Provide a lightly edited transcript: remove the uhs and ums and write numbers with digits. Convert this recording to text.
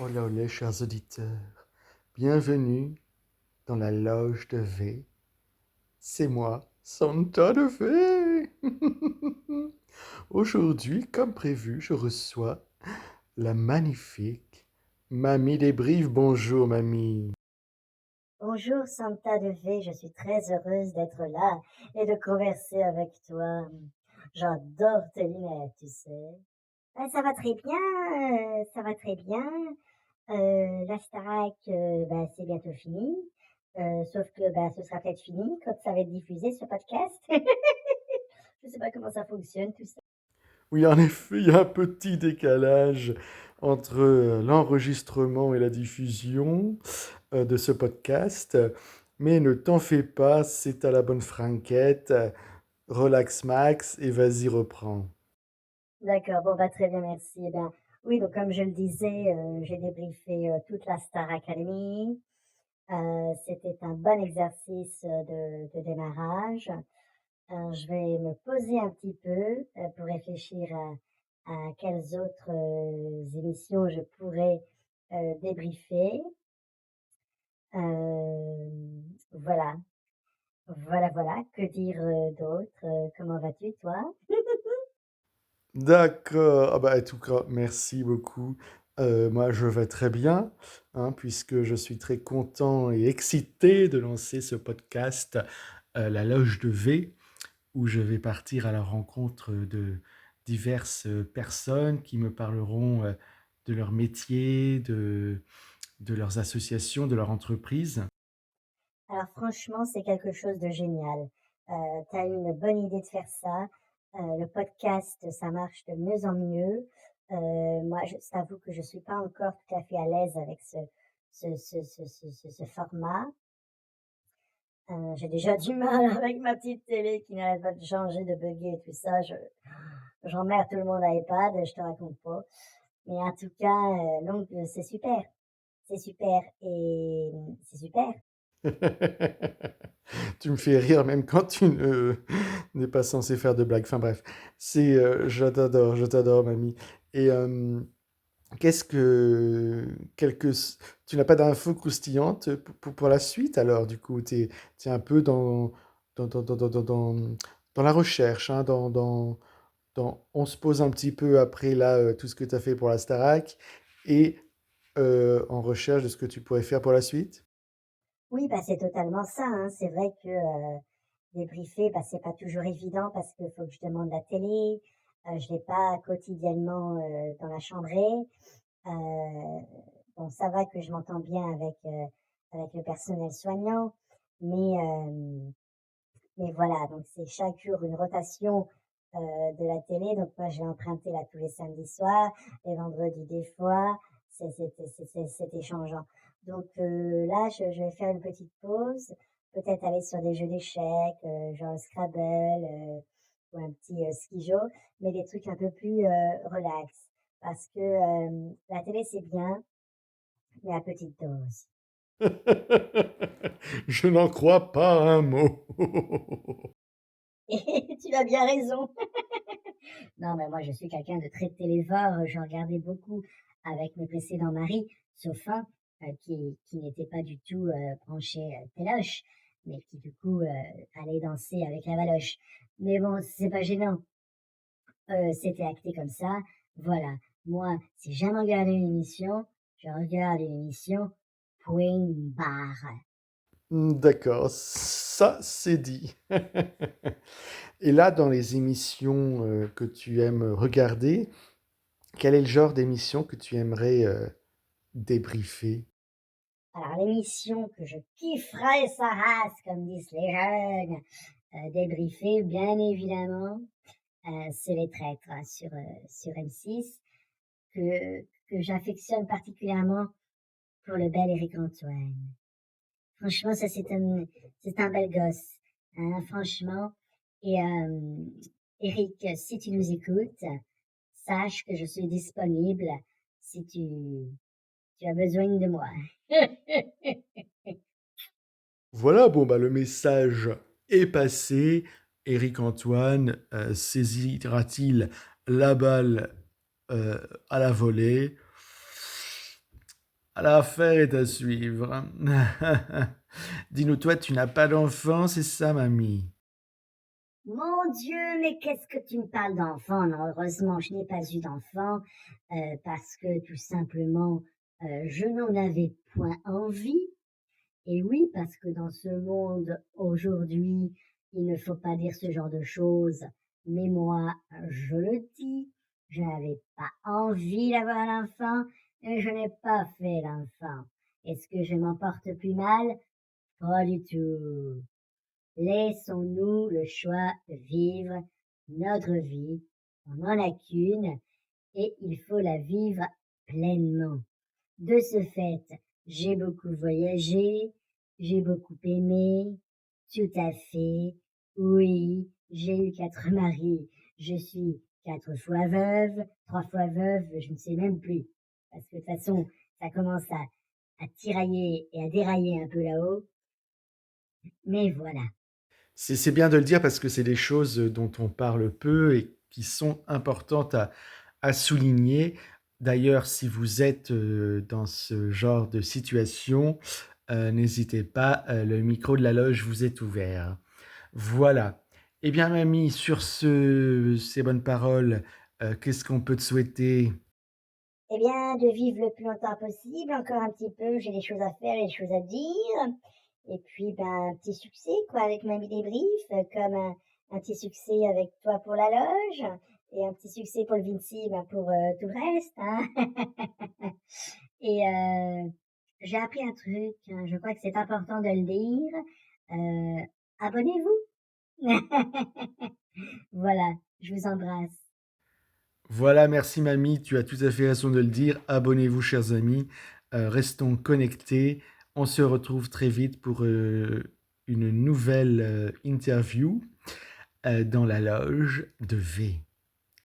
Olé, olé, chers auditeurs. Bienvenue dans la loge de V. C'est moi, Santa de V. Aujourd'hui, comme prévu, je reçois la magnifique Mamie Desbrives. Bonjour, Mamie. Bonjour Santa de V, je suis très heureuse d'être là et de converser avec toi. J'adore tes lunettes, tu sais. Ça va très bien, ça va très bien. La Starac, c'est bientôt fini. Sauf que ce sera peut-être fini quand ça va être diffusé ce podcast. Je sais pas comment ça fonctionne tout ça. Oui, en effet, il y a un petit décalage entre l'enregistrement et la diffusion de ce podcast. Mais ne t'en fais pas, c'est à la bonne franquette. Relax Max et vas-y, reprends. D'accord, bon très bien, merci. Eh bien, oui, donc comme je le disais, j'ai débriefé toute la Star Academy. C'était un bon exercice, de démarrage. Je vais me poser un petit peu, pour réfléchir à quelles autres, émissions je pourrais, débriefer. Voilà, voilà. Que dire, d'autre? Comment vas-tu toi? D'accord. Ah bah, en tout cas, merci beaucoup. Moi, je vais très bien, hein, puisque je suis très content et excité de lancer ce podcast, La Loge de V, où je vais partir à la rencontre de diverses personnes qui me parleront de leur métier, de leurs associations, de leur entreprise. Alors franchement, c'est quelque chose de génial. Tu as eu une bonne idée de faire ça. Le podcast, ça marche de mieux en mieux. Moi, je t'avoue que je suis pas encore tout à fait à l'aise avec ce format. J'ai déjà du mal avec ma petite télé qui n'arrête pas de changer, de bugger et tout ça. J'emmerde tout le monde à iPad, je te raconte pas. Mais en tout cas, donc c'est super et c'est super. Tu me fais rire même quand tu n'es pas censé faire de blagues. Enfin bref, je t'adore, mamie. Et qu'est-ce que, tu n'as pas d'infos croustillantes pour la suite alors, du coup, t'es un peu dans, dans, dans, dans, dans, dans- dans la recherche, hein, on se pose un petit peu après là, tout ce que tu as fait pour la Starac et en recherche de ce que tu pourrais faire pour la suite. Oui, c'est totalement ça, hein. C'est vrai que, débriefer, c'est pas toujours évident parce qu'il faut que je demande la télé, je l'ai pas quotidiennement, dans la chambrée. Heu, bon, ça va que je m'entends bien avec le personnel soignant, mais mais voilà, donc c'est chaque jour une rotation, de la télé. Donc moi, je vais emprunter là tous les samedis soirs, les vendredis des fois, c'est échangeant. Donc là, je vais faire une petite pause, peut-être aller sur des jeux d'échecs, genre le Scrabble, ou un petit, ski-jo, mais des trucs un peu plus, relax. Parce que, la télé, c'est bien, mais à petite dose. Je n'en crois pas un mot. Et tu as bien raison. Non, mais moi, je suis quelqu'un de très télévore. Je regardais beaucoup avec mes précédents maris, sauf un qui n'était pas du tout branché téloche, mais qui du coup allait danser avec la valoche. Mais bon, c'est pas gênant. C'était acté comme ça. Voilà. Moi, si j'aime regarder une émission, je regarde une émission, point barre. D'accord, ça c'est dit. Et là, dans les émissions que tu aimes regarder, quel est le genre d'émission que tu aimerais débriefer? Alors, l'émission que je kifferais sa race, comme disent les jeunes, débriefer, bien évidemment, c'est Les Traîtres hein, sur M6, que j'affectionne particulièrement pour le bel Éric Antoine. Franchement, ça, c'est un bel gosse, hein, franchement. Et Éric, si tu nous écoutes, sache que je suis disponible si tu as besoin de moi. Voilà, bon, bah, le message est passé. Éric Antoine saisira-t-il la balle à la volée? L'affaire est à suivre. Dis-nous, toi, tu n'as pas d'enfant, c'est ça, mamie? Mon Dieu, mais qu'est-ce que tu me parles d'enfant? Non, heureusement, je n'ai pas eu d'enfant, parce que tout simplement, je n'en avais point envie. Et oui, parce que dans ce monde aujourd'hui, il ne faut pas dire ce genre de choses, mais moi, je le dis, je n'avais pas envie d'avoir un enfant et je n'ai pas fait l'enfant. Est-ce que je m'en porte plus mal? Pas du tout. Laissons-nous le choix de vivre notre vie. On n'en a qu'une et il faut la vivre pleinement. De ce fait, j'ai beaucoup voyagé, j'ai beaucoup aimé, tout à fait. Oui, j'ai eu 4 maris. Je suis 4 fois veuve, 3 fois veuve, je ne sais même plus. Parce que de toute façon, ça commence à tirailler et à dérailler un peu là-haut. Mais voilà. C'est bien de le dire parce que c'est des choses dont on parle peu et qui sont importantes à souligner. D'ailleurs, si vous êtes dans ce genre de situation, n'hésitez pas, le micro de la loge vous est ouvert. Voilà. Eh bien, mamie, sur ces bonnes paroles, qu'est-ce qu'on peut te souhaiter? Eh bien, de vivre le plus longtemps possible, encore un petit peu, j'ai des choses à faire et des choses à dire. Et puis, ben, un petit succès, quoi, avec ma débrief, comme un petit succès avec toi pour la loge, et un petit succès pour le Vinci, ben, pour tout le reste, hein. Et j'ai appris un truc, hein, je crois que c'est important de le dire. Abonnez-vous. Voilà, je vous embrasse. Voilà, merci mamie, tu as tout à fait raison de le dire. Abonnez-vous, chers amis. Restons connectés. On se retrouve très vite pour une nouvelle interview dans la loge de V.